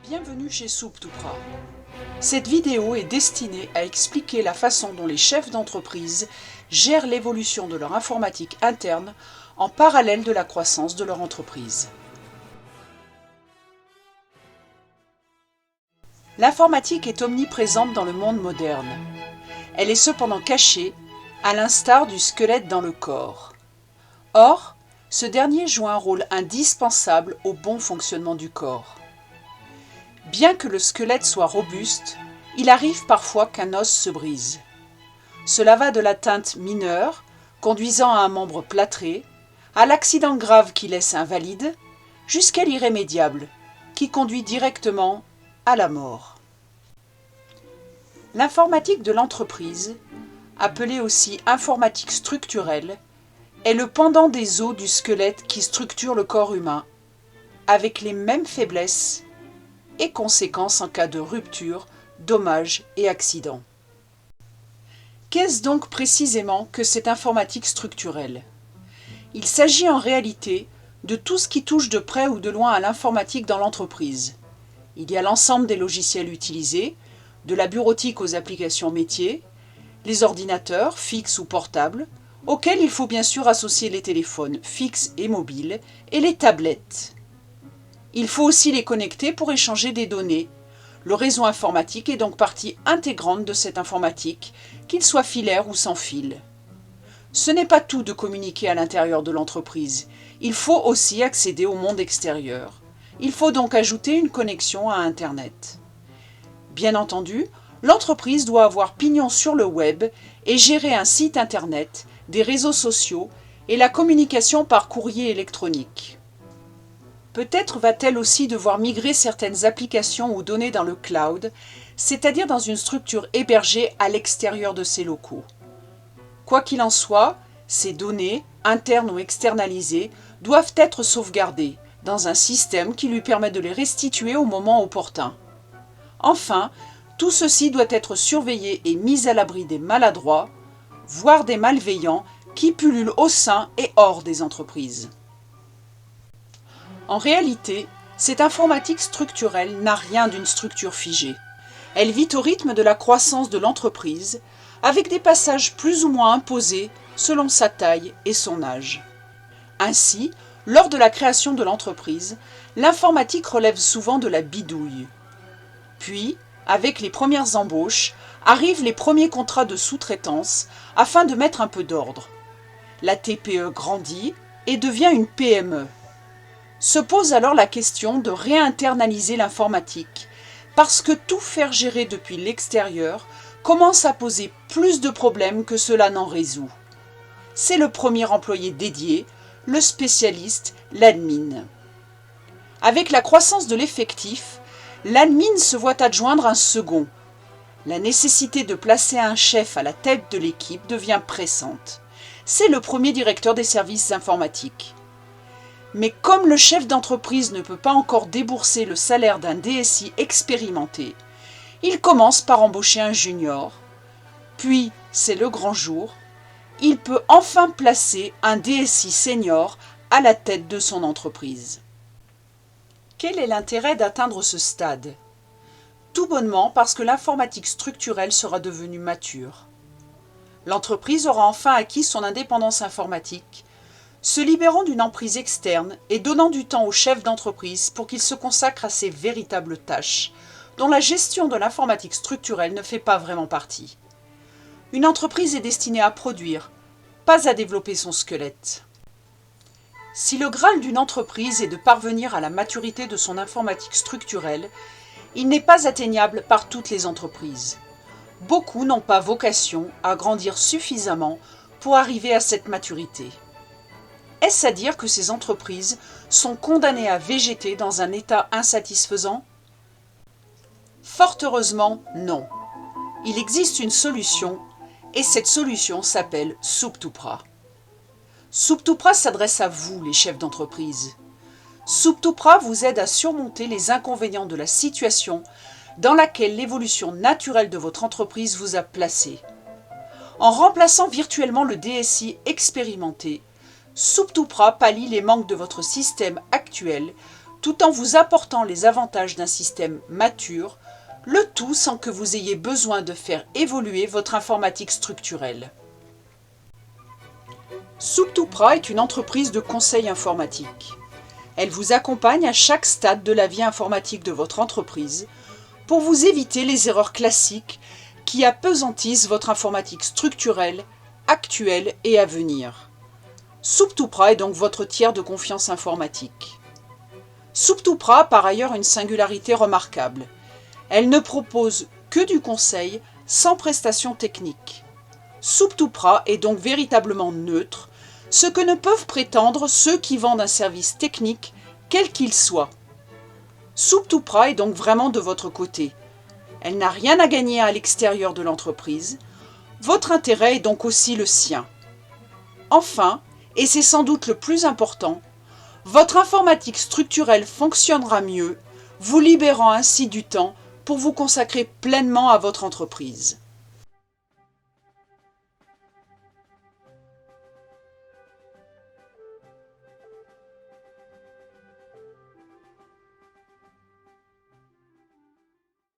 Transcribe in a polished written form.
Bienvenue chez Souptoupra. Cette vidéo est destinée à expliquer la façon dont les chefs d'entreprise gèrent l'évolution de leur informatique interne en parallèle de la croissance de leur entreprise. L'informatique est omniprésente dans le monde moderne. Elle est cependant cachée, à l'instar du squelette dans le corps. Or, ce dernier joue un rôle indispensable au bon fonctionnement du corps. Bien que le squelette soit robuste, il arrive parfois qu'un os se brise. Cela va de l'atteinte mineure, conduisant à un membre plâtré, à l'accident grave qui laisse invalide, jusqu'à l'irrémédiable, qui conduit directement à la mort. L'informatique de l'entreprise, appelée aussi informatique structurelle, est le pendant des os du squelette qui structure le corps humain, avec les mêmes faiblesses et conséquences en cas de rupture, dommage et accident. Qu'est-ce donc précisément que cette informatique structurelle ? Il s'agit en réalité de tout ce qui touche de près ou de loin à l'informatique dans l'entreprise. Il y a l'ensemble des logiciels utilisés, de la bureautique aux applications métiers, les ordinateurs, fixes ou portables, auxquels il faut bien sûr associer les téléphones fixes et mobiles, et les tablettes. Il faut aussi les connecter pour échanger des données. Le réseau informatique est donc partie intégrante de cette informatique, qu'il soit filaire ou sans fil. Ce n'est pas tout de communiquer à l'intérieur de l'entreprise. Il faut aussi accéder au monde extérieur. Il faut donc ajouter une connexion à Internet. Bien entendu, l'entreprise doit avoir pignon sur le web et gérer un site Internet, des réseaux sociaux et la communication par courrier électronique. Peut-être va-t-elle aussi devoir migrer certaines applications ou données dans le cloud, c'est-à-dire dans une structure hébergée à l'extérieur de ses locaux. Quoi qu'il en soit, ces données, internes ou externalisées, doivent être sauvegardées dans un système qui lui permet de les restituer au moment opportun. Enfin, tout ceci doit être surveillé et mis à l'abri des maladroits, voire des malveillants qui pullulent au sein et hors des entreprises. En réalité, cette informatique structurelle n'a rien d'une structure figée. Elle vit au rythme de la croissance de l'entreprise, avec des passages plus ou moins imposés selon sa taille et son âge. Ainsi, lors de la création de l'entreprise, l'informatique relève souvent de la bidouille. Puis, avec les premières embauches, arrivent les premiers contrats de sous-traitance afin de mettre un peu d'ordre. La TPE grandit et devient une PME. Se pose alors la question de réinternaliser l'informatique, parce que tout faire gérer depuis l'extérieur commence à poser plus de problèmes que cela n'en résout. C'est le premier employé dédié, le spécialiste, l'admin. Avec la croissance de l'effectif, l'admin se voit adjoindre un second. La nécessité de placer un chef à la tête de l'équipe devient pressante. C'est le premier directeur des services informatiques. Mais comme le chef d'entreprise ne peut pas encore débourser le salaire d'un DSI expérimenté, il commence par embaucher un junior. Puis, c'est le grand jour, il peut enfin placer un DSI senior à la tête de son entreprise. Quel est l'intérêt d'atteindre ce stade ? Tout bonnement parce que l'informatique structurelle sera devenue mature. L'entreprise aura enfin acquis son indépendance informatique, se libérant d'une emprise externe et donnant du temps au chef d'entreprise pour qu'il se consacre à ses véritables tâches, dont la gestion de l'informatique structurelle ne fait pas vraiment partie. Une entreprise est destinée à produire, pas à développer son squelette. Si le Graal d'une entreprise est de parvenir à la maturité de son informatique structurelle, il n'est pas atteignable par toutes les entreprises. Beaucoup n'ont pas vocation à grandir suffisamment pour arriver à cette maturité. Est-ce à dire que ces entreprises sont condamnées à végéter dans un état insatisfaisant ? Fort heureusement, non. Il existe une solution, et cette solution s'appelle Souptoupra. Souptoupra s'adresse à vous, les chefs d'entreprise. Souptoupra vous aide à surmonter les inconvénients de la situation dans laquelle l'évolution naturelle de votre entreprise vous a placé. En remplaçant virtuellement le DSI expérimenté, Souptoupra pallie les manques de votre système actuel tout en vous apportant les avantages d'un système mature, le tout sans que vous ayez besoin de faire évoluer votre informatique structurelle. Souptoupra est une entreprise de conseil informatique. Elle vous accompagne à chaque stade de la vie informatique de votre entreprise pour vous éviter les erreurs classiques qui apesantissent votre informatique structurelle, actuelle et à venir. Souptoupra est donc votre tiers de confiance informatique. Souptoupra a par ailleurs une singularité remarquable. Elle ne propose que du conseil sans prestation technique. Souptoupra est donc véritablement neutre, ce que ne peuvent prétendre ceux qui vendent un service technique, quel qu'il soit. Souptoupra est donc vraiment de votre côté. Elle n'a rien à gagner à l'extérieur de l'entreprise. Votre intérêt est donc aussi le sien. Enfin, et c'est sans doute le plus important, votre informatique structurelle fonctionnera mieux, vous libérant ainsi du temps pour vous consacrer pleinement à votre entreprise.